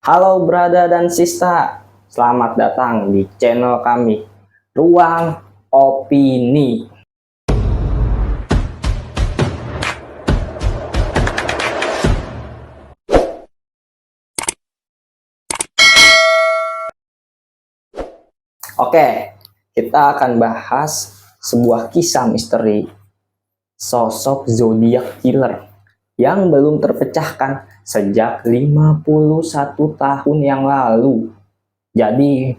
Halo brother dan sista, selamat datang di channel kami, Ruang Opini. Oke, kita akan bahas sebuah kisah misteri sosok zodiak killer yang belum terpecahkan sejak 51 tahun yang lalu. Jadi,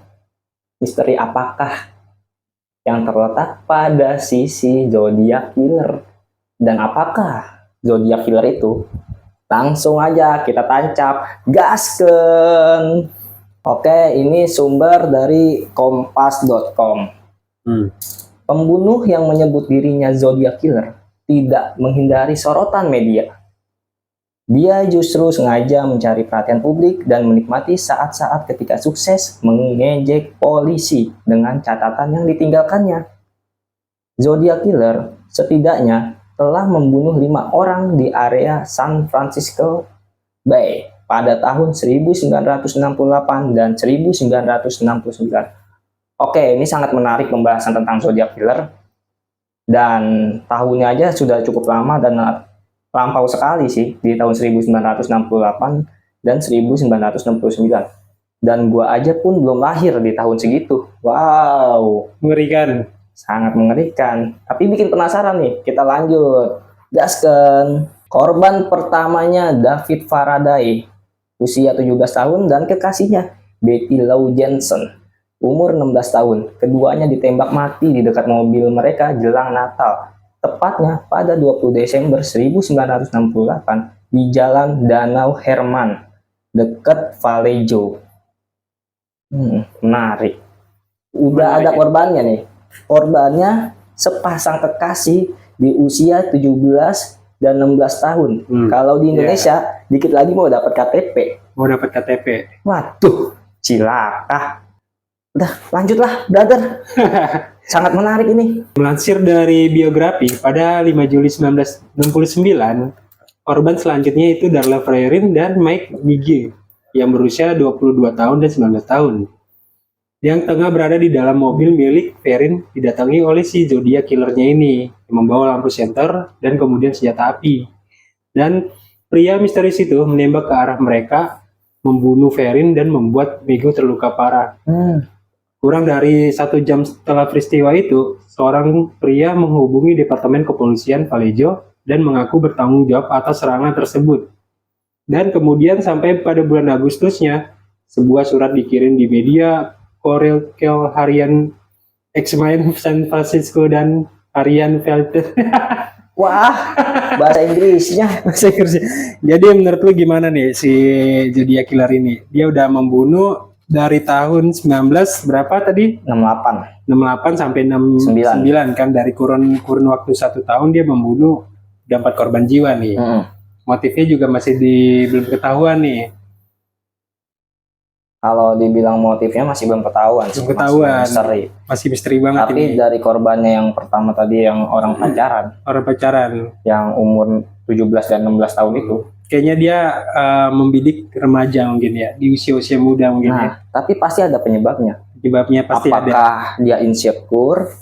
misteri apakah yang terletak pada sisi zodiak killer? Dan apakah zodiak killer itu? Langsung aja kita tancap, gasken. Oke, ini sumber dari kompas.com. Pembunuh yang menyebut dirinya zodiak killer tidak menghindari sorotan media. Dia justru sengaja mencari perhatian publik dan menikmati saat-saat ketika sukses mengejek polisi dengan catatan yang ditinggalkannya. Zodiak killer setidaknya telah membunuh 5 orang di area San Francisco Bay pada tahun 1968 dan 1969. Oke, ini sangat menarik pembahasan tentang zodiak killer. Dan tahunnya aja sudah cukup lama dan lampau sekali sih, di tahun 1968 dan 1969. Dan gua aja pun belum lahir di tahun segitu. Wow, Mengerikan. sangat mengerikan. Tapi bikin penasaran nih, kita lanjut. Gasken. Korban pertamanya David Faraday, usia 17 tahun, dan kekasihnya Betty Lou Jensen, umur 16 tahun. Keduanya ditembak mati di dekat mobil mereka jelang Natal, tepatnya pada 20 Desember 1968 di Jalan Danau Herman, dekat Vallejo. Menarik. Udah ada korbannya nih. Korbannya sepasang kekasih di usia 17 dan 16 tahun. Kalau di Indonesia, dikit lagi mau dapat KTP. Waduh, cilaka. Udah, lanjutlah, brother. Sangat menarik ini. Melansir dari biografi, pada 5 Juli 1969, korban selanjutnya itu Darla Frerin dan Mike Gigi yang berusia 22 tahun dan 19 tahun. Yang tengah berada di dalam mobil milik Frerin didatangi oleh si zodiak killernya ini yang membawa lampu senter dan kemudian senjata api. Dan pria misterius itu menembak ke arah mereka, membunuh Frerin dan membuat Migo terluka parah. Kurang dari 1 jam setelah peristiwa itu, seorang pria menghubungi Departemen Kepolisian Vallejo dan mengaku bertanggung jawab atas serangan tersebut. Dan kemudian sampai pada bulan Agustusnya, sebuah surat dikirim di media Coral harian X-Men San Francisco dan harian Velvet. Wah, bahasa Inggrisnya. Jadi menurut lu gimana nih si zodiak killer ini? Dia udah membunuh dari tahun 19 berapa tadi? 68 sampai 69 kan, dari kurun waktu 1 tahun dia membunuh 4 korban jiwa nih. Motifnya juga masih belum ketahuan nih. Kalau dibilang motifnya masih belum ketahuan. Masih misteri banget. Tapi ini dari korbannya yang pertama tadi, yang orang pacaran yang umur 17 dan 16 tahun itu, kayaknya dia membidik remaja mungkin ya, di usia muda mungkin ya. Tapi pasti ada penyebabnya. Pasti apakah ada. Dia insecure,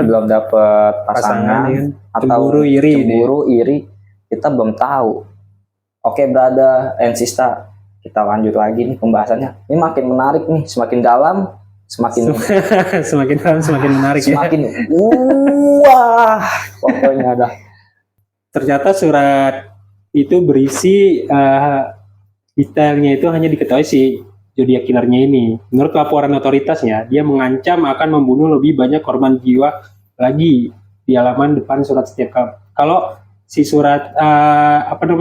belum dapet pasangan, atau cemburu iri, kita belum tahu. Oke, brother and sister, kita lanjut lagi nih pembahasannya. Ini makin menarik nih, semakin dalam semakin semakin dalam semakin menarik, semakin ya. Wah, pokoknya ada. Ternyata surat itu berisi detailnya itu hanya diketahui si zodiak killernya ini. Menurut laporan otoritasnya, dia mengancam akan membunuh lebih banyak korban jiwa lagi di halaman depan surat setiap kalau si surat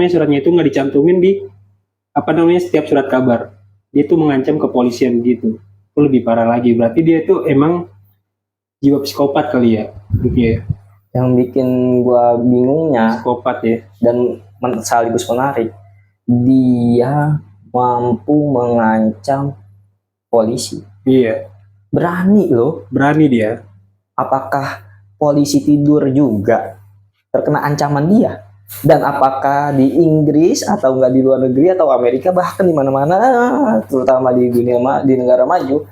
suratnya itu nggak dicantumin di setiap surat kabar. Dia itu mengancam kepolisian gitu. Itu lebih parah lagi. Berarti dia itu emang jiwa psikopat kali ya. Gitu. Yang bikin gua bingungnya, psikopat ya, dan sekaligus menarik, dia mampu mengancam polisi. Iya. Berani loh. Berani dia. Apakah polisi tidur juga terkena ancaman dia? Dan apakah di Inggris atau enggak di luar negeri atau Amerika bahkan di mana-mana, terutama di di negara maju,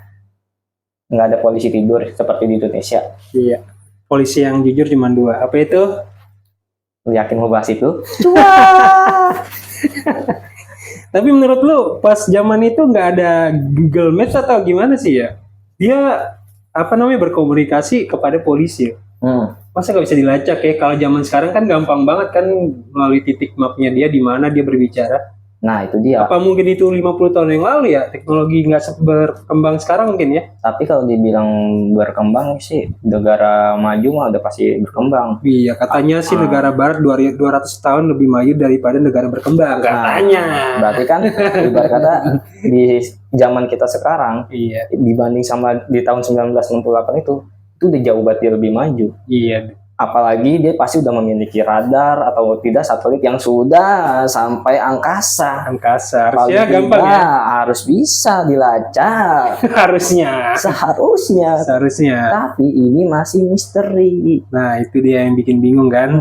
nggak ada polisi tidur seperti di Indonesia. Iya. Polisi yang jujur cuma dua. Apa itu? Lu yakin mau bahas itu? Tapi menurut lu pas zaman itu nggak ada Google Maps atau gimana sih ya? Dia apa namanya berkomunikasi kepada polisi. Masa nggak bisa dilacak ya? Kalau zaman sekarang kan gampang banget kan melalui titik mapnya dia di mana dia berbicara. Nah itu dia. Apa mungkin itu 50 tahun yang lalu ya? Teknologi nggak berkembang sekarang mungkin ya? Tapi kalau dibilang berkembang sih, negara maju mah udah pasti berkembang. Iya, katanya sih negara barat 200 tahun lebih maju daripada negara berkembang. Katanya. Berarti kan ibarat kata di zaman kita sekarang, Iya. dibanding sama di tahun 1968 itu udah jauh banget dia lebih maju. Iya. Apalagi dia pasti udah memiliki radar atau tidak satelit yang sudah sampai angkasa. Harusnya Paling gampang ya. tidak harus bisa dilacak. Harusnya. Seharusnya. Tapi ini masih misteri. Nah, itu dia yang bikin bingung kan.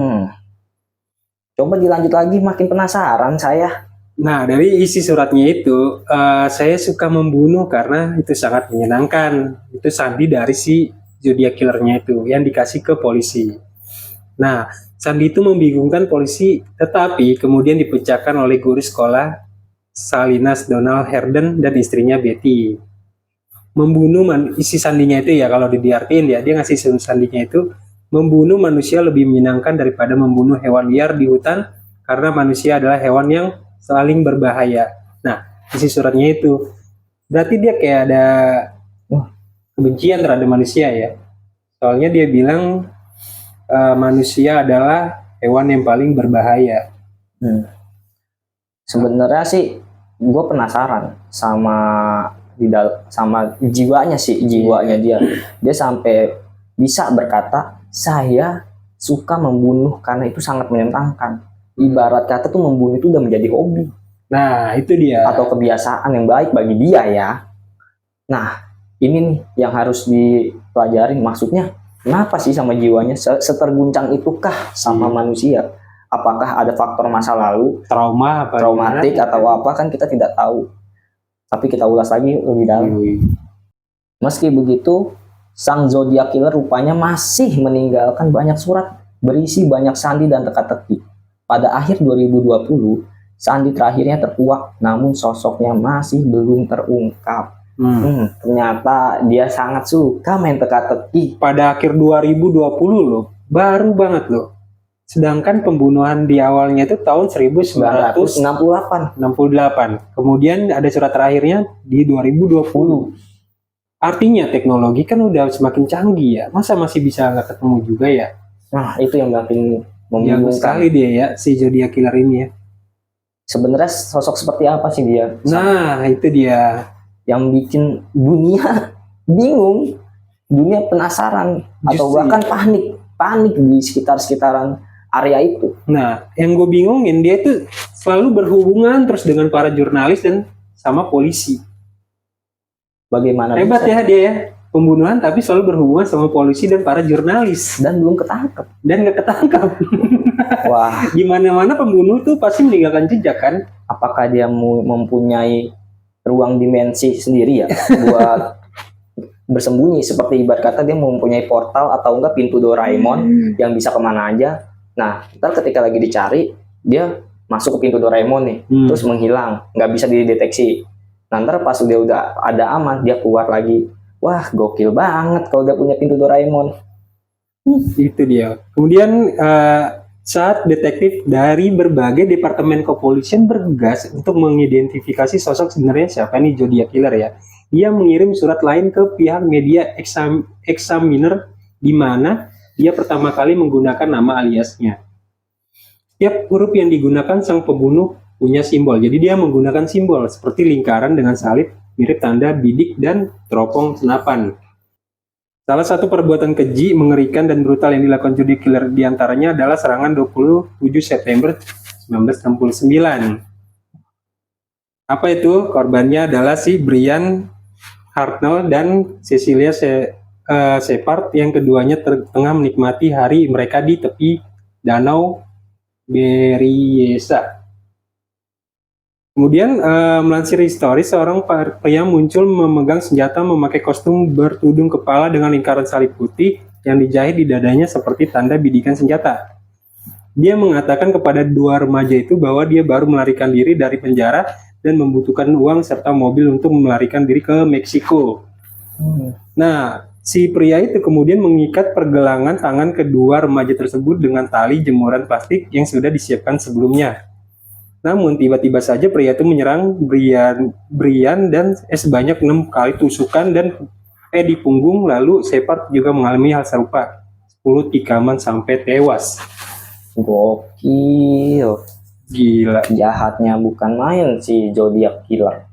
Coba dilanjut lagi, makin penasaran saya. Nah, dari isi suratnya itu, saya suka membunuh karena itu sangat menyenangkan. Itu sandi dari si Zodiac Killernya itu yang dikasih ke polisi. Nah, sandi itu membingungkan polisi, tetapi kemudian dipecahkan oleh guru sekolah Salinas Donald Herden dan istrinya Betty. Isi sandinya itu ya, kalau diartiin ya, dia ngasih sandinya itu, membunuh manusia lebih menyenangkan daripada membunuh hewan liar di hutan, karena manusia adalah hewan yang saling berbahaya. Nah, isi suratnya itu, berarti dia kayak ada kebencian terhadap manusia ya. Soalnya dia bilang manusia adalah hewan yang paling berbahaya. Sebenarnya sih gue penasaran sama jiwanya dia sampai bisa berkata saya suka membunuh karena itu sangat menyenangkan. Ibarat kata tuh membunuh itu udah menjadi hobi. Nah itu dia. Atau kebiasaan yang baik bagi dia ya. Nah ini nih yang harus dipelajarin, maksudnya kenapa sih sama jiwanya seterguncang itukah sama manusia? Apakah ada faktor masa lalu, traumatik atau apa, kan kita tidak tahu. Tapi kita ulas lagi lebih dalam. Meski begitu, sang Zodiac Killer rupanya masih meninggalkan banyak surat berisi banyak sandi dan teka-teki. Pada akhir 2020, sandi terakhirnya terkuak, namun sosoknya masih belum terungkap. Ternyata dia sangat suka main teka-teki. Pada akhir 2020 loh, baru banget loh. Sedangkan pembunuhan di awalnya itu tahun 1968. Kemudian ada surat terakhirnya di 2020. Artinya teknologi kan udah semakin canggih ya. Masa masih bisa nggak ketemu juga ya? Nah itu yang makin membingungkan sekali dia ya, si Zodiac Killer ini ya. Sebenarnya sosok seperti apa sih dia? Nah itu dia yang bikin dunia bingung, dunia penasaran, atau bahkan panik di sekitaran area itu. Nah, yang gue bingungin, dia itu selalu berhubungan terus dengan para jurnalis dan sama polisi. Bagaimana hebat bisa? Ya dia ya, pembunuhan tapi selalu berhubungan sama polisi dan para jurnalis. Dan belum ketangkep. Dan nggak ketangkap. Wah, gimana-mana pembunuh tuh pasti meninggalkan jejak kan? Apakah dia mempunyai ruang dimensi sendiri ya buat bersembunyi, seperti ibarat kata dia mempunyai portal atau enggak pintu Doraemon yang bisa kemana aja. Nah ntar ketika lagi dicari dia masuk ke pintu Doraemon nih, terus menghilang, nggak bisa dideteksi. Nah ntar pas dia udah ada aman dia keluar lagi. Wah gokil banget kalau udah punya pintu Doraemon. Itu dia. Kemudian saat detektif dari berbagai departemen kepolisian bergegas untuk mengidentifikasi sosok sebenarnya siapa nih Zodiac Killer ya. Dia mengirim surat lain ke pihak media Examiner di mana dia pertama kali menggunakan nama aliasnya. Setiap huruf yang digunakan sang pembunuh punya simbol. Jadi dia menggunakan simbol seperti lingkaran dengan salib, mirip tanda bidik dan teropong senapan. Salah satu perbuatan keji, mengerikan, dan brutal yang dilakukan Zodiac Killer diantaranya adalah serangan 27 September 1969. Apa itu? Korbannya adalah si Brian Hartnell dan Cecilia Shepard, yang keduanya tengah menikmati hari mereka di tepi danau Berryessa. Kemudian melansir histori, seorang pria muncul memegang senjata memakai kostum bertudung kepala dengan lingkaran salib putih yang dijahit di dadanya seperti tanda bidikan senjata. Dia mengatakan kepada dua remaja itu bahwa dia baru melarikan diri dari penjara dan membutuhkan uang serta mobil untuk melarikan diri ke Meksiko. Nah, si pria itu kemudian mengikat pergelangan tangan kedua remaja tersebut dengan tali jemuran plastik yang sudah disiapkan sebelumnya. Namun tiba-tiba saja pria itu menyerang Brian dan sebanyak 6 kali tusukan dan di punggung, lalu Shepard juga mengalami hal serupa, 10 tikaman sampai tewas. Gokil. Gila, Jahatnya bukan main si Zodiac Killer.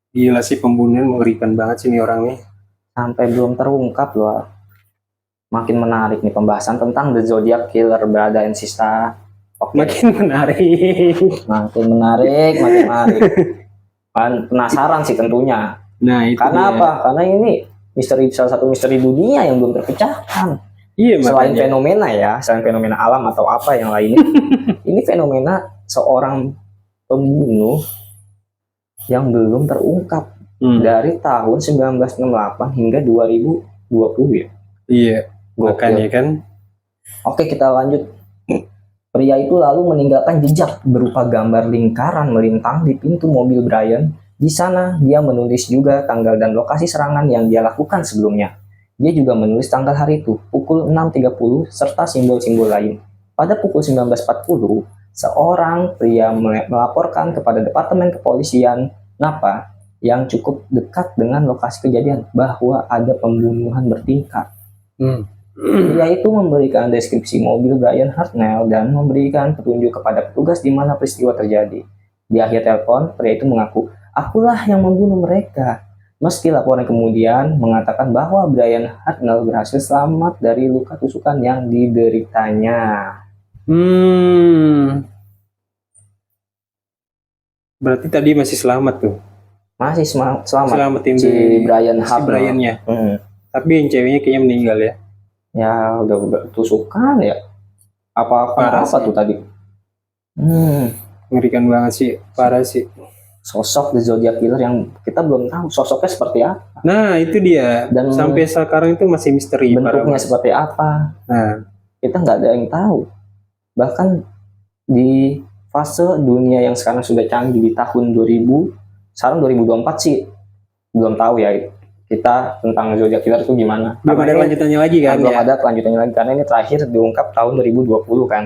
gila sih, pembunuhan mengerikan banget sih nih orang nih. Sampai belum terungkap loh. Makin menarik nih pembahasan tentang The Zodiac Killer, Brada and Sista. Oke. Makin menarik. Makin menarik. Penasaran sih tentunya. Nah, itu Karena dia. apa? Karena ini salah satu misteri dunia yang belum terpecahkan. Iya, Selain makanya. fenomena ya, selain fenomena alam atau apa yang lainnya, ini fenomena seorang pembunuh yang belum terungkap dari tahun 1968 hingga 2020 ya. Iya, Gokil. makanya kan. Oke, kita lanjut. Pria itu lalu meninggalkan jejak berupa gambar lingkaran melintang di pintu mobil Brian. Di sana dia menulis juga tanggal dan lokasi serangan yang dia lakukan sebelumnya. Dia juga menulis tanggal hari itu, pukul 6.30, serta simbol-simbol lain. Pada pukul 19.40, seorang pria melaporkan kepada Departemen Kepolisian Napa yang cukup dekat dengan lokasi kejadian bahwa ada pembunuhan bertingkat. Pria itu memberikan deskripsi mobil Brian Hartnell dan memberikan petunjuk kepada petugas di mana peristiwa terjadi. Di akhir telepon, pria itu mengaku, "Akulah yang membunuh mereka." Meski laporan kemudian mengatakan bahwa Brian Hartnell berhasil selamat dari luka tusukan yang dideritanya. Berarti tadi masih selamat tuh. Masih selamat Selamatin si Brian si Hartnell. Brian-nya. Tapi yang ceweknya kayaknya meninggal ya. Ya udah tusukan ya. Parah Apa sih. tuh tadi? Mengerikan banget sih, parah sih. Sosok The Zodiac Killer yang kita belum tahu sosoknya seperti apa, Nah, itu dia. Dan sampai sekarang itu masih misteri. parah bentuknya banget. seperti apa. Nah, Kita nggak ada yang tahu. Bahkan di fase dunia yang sekarang sudah canggih di tahun 2000, sekarang 2024 sih belum tahu ya kita tentang Zodiac Killer itu gimana. belum ada lanjutannya lagi kan Belum ya. ada kelanjutannya lagi karena ini terakhir diungkap tahun 2020 kan.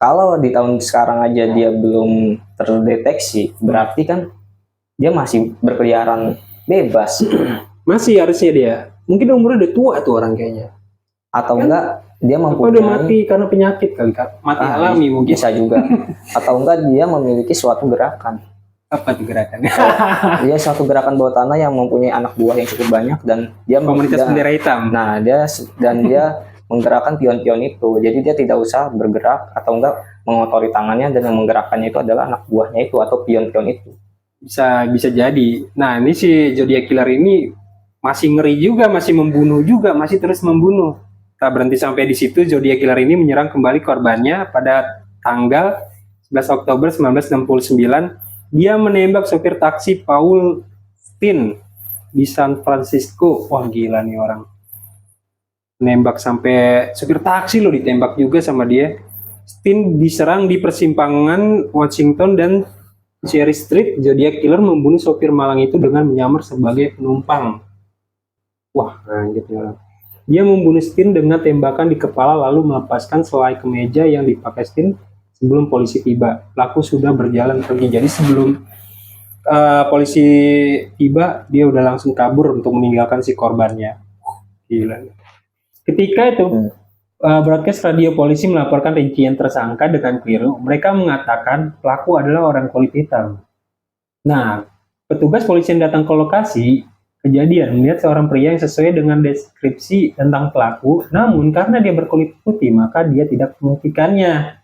Kalau di tahun sekarang aja dia belum terdeteksi, berarti kan dia masih berkeliaran bebas. Masih harusnya dia. Mungkin umurnya udah tua tuh orang kayaknya. Atau Kan? enggak dia Apa udah mempunyai mati karena penyakit kali kan? Mati alami mungkin. bisa juga. Atau enggak dia memiliki suatu gerakan. Apa tuh gerakannya? Dia suatu gerakan bawah tanah yang mempunyai anak buah yang cukup banyak dan dia Komunitas bendera hitam. Nah, dia menggerakkan pion-pion itu. Jadi dia tidak usah bergerak atau enggak mengotori tangannya, dan yang menggerakkannya itu adalah anak buahnya itu atau pion-pion itu. Bisa jadi. Nah, ini si Zodiac Killer ini masih ngeri juga, masih membunuh juga, masih terus membunuh. Tak berhenti sampai di situ, Zodiac Killer ini menyerang kembali korbannya pada tanggal 11 Oktober 1969. Dia menembak sopir taksi Paul Steen di San Francisco. Wah, gila nih orang. Nembak sampai supir taksi loh ditembak juga sama dia. Steen diserang di persimpangan Washington dan Cherry Street. Zodiac Killer membunuh sopir malang itu dengan menyamar sebagai penumpang. Wah, anjir nih orang. Dia membunuh Steen dengan tembakan di kepala lalu melepaskan selai kemeja yang dipakai Steen sebelum polisi tiba. Pelaku sudah berjalan pergi. Jadi sebelum polisi tiba, dia udah langsung kabur untuk meninggalkan si korbannya. Gila. Ketika itu, broadcast radio polisi melaporkan rincian tersangka dengan keliru. Mereka mengatakan pelaku adalah orang kulit hitam. Nah, petugas polisi yang datang ke lokasi kejadian melihat seorang pria yang sesuai dengan deskripsi tentang pelaku, namun karena dia berkulit putih, maka dia tidak membuktikannya.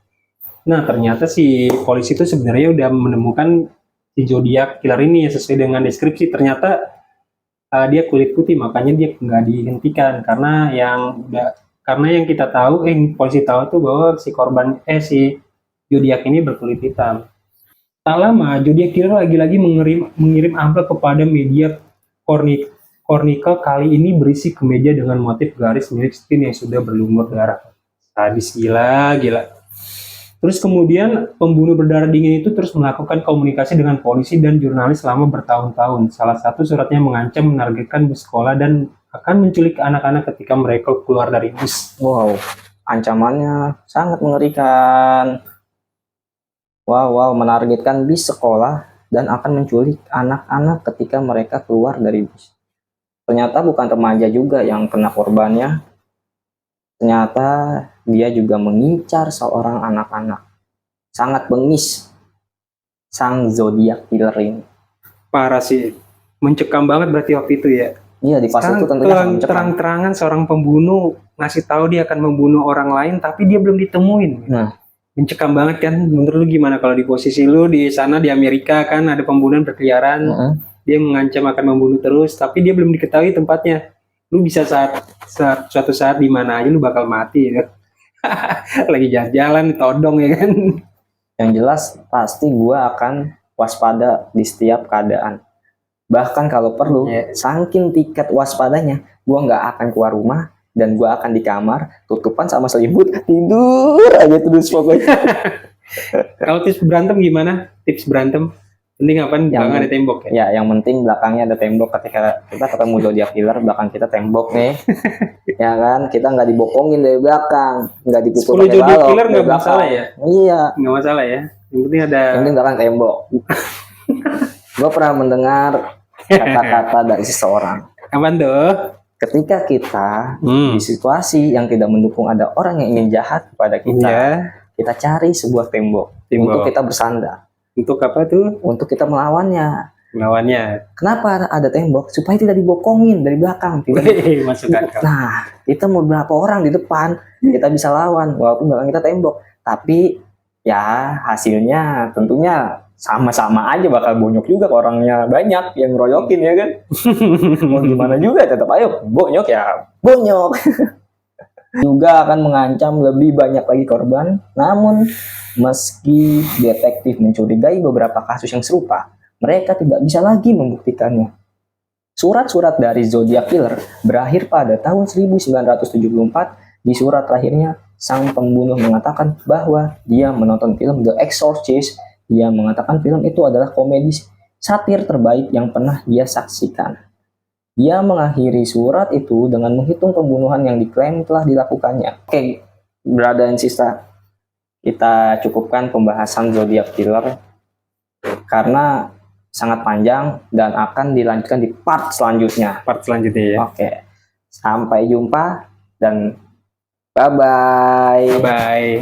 Nah, ternyata si polisi itu sebenarnya udah menemukan si Zodiac Killer ini yang sesuai dengan deskripsi. Ternyata dia kulit putih, makanya dia nggak dihentikan karena yang udah Karena yang kita tahu, polisi tahu tuh bahwa si zodiak ini berkulit hitam. Tak lama, zodiak killer lagi-lagi mengirim amplop kepada media Chronicle, kali ini berisi kemeja dengan motif garis mirip Spin yang sudah berlumur darah. Sadis, gila. Terus kemudian pembunuh berdarah dingin itu terus melakukan komunikasi dengan polisi dan jurnalis selama bertahun-tahun. Salah satu suratnya mengancam menargetkan bus sekolah dan akan menculik anak-anak ketika mereka keluar dari bus. Wow, ancamannya sangat mengerikan. Wow, menargetkan bis sekolah dan akan menculik anak-anak ketika mereka keluar dari bus. Ternyata bukan remaja juga yang kena korbannya. Ternyata dia juga mengincar seorang anak-anak. Sangat bengis sang zodiak killer ini. Parah sih, mencekam banget berarti waktu itu ya. Iya, di fase itu tentunya sangat mencekam. Terang-terangan seorang pembunuh ngasih tahu dia akan membunuh orang lain, tapi dia belum ditemuin. Nah, mencekam banget kan. Menurut lu gimana kalau di posisi lu di sana di Amerika kan ada pembunuhan berkeliaran, dia mengancam akan membunuh terus, tapi dia belum diketahui tempatnya. Lu bisa suatu saat di mana aja lu bakal mati ya. Lagi jalan-jalan todong ya kan. Yang jelas pasti gua akan waspada di setiap keadaan. Bahkan kalau perlu, saking tiket waspadanya, gua nggak akan keluar rumah dan gua akan di kamar, tutupan sama selimut, tidur aja terus pokoknya. Kalau tips berantem gimana? Tips berantem? Penting apa? Jangan ada tembok ya? Ya, yang penting belakangnya ada tembok. Ketika kita ketemu zodiak killer, belakang kita tembok nih. Ya kan, kita nggak dibokongin dari belakang, nggak dipukul 10 zodiak killer nggak masalah ya? Iya. Nggak masalah ya? Yang penting ada. Yang penting belakang tembok. Gue pernah mendengar kata-kata dari seseorang. Apaan tuh? Ketika kita di situasi yang tidak mendukung ada orang yang ingin jahat kepada kita, kita cari sebuah tembok untuk kita bersandar. Untuk apa tuh? Untuk kita melawannya. Kenapa ada tembok? Supaya tidak dibokongin dari belakang. Masuk akal. Nah, kita mau berapa orang di depan, kita bisa lawan. Walaupun belakang kita tembok. Tapi ya hasilnya tentunya sama-sama aja, bakal bonyok juga, orangnya banyak yang ngeroyokin ya kan. Mau gimana juga tetap ayo bonyok ya bonyok. Juga akan mengancam lebih banyak lagi korban. Namun meski detektif mencurigai beberapa kasus yang serupa, mereka tidak bisa lagi membuktikannya. Surat-surat dari zodiak killer berakhir pada tahun 1974. Di surat terakhirnya, sang pembunuh mengatakan bahwa dia menonton film The Exorcist. Dia mengatakan film itu adalah komedi satir terbaik yang pernah dia saksikan. Dia mengakhiri surat itu dengan menghitung pembunuhan yang diklaim telah dilakukannya. Oke, brother and sister, kita cukupkan pembahasan zodiak killer karena sangat panjang dan akan dilanjutkan di part selanjutnya. Ya. Oke, sampai jumpa dan bye-bye. Bye.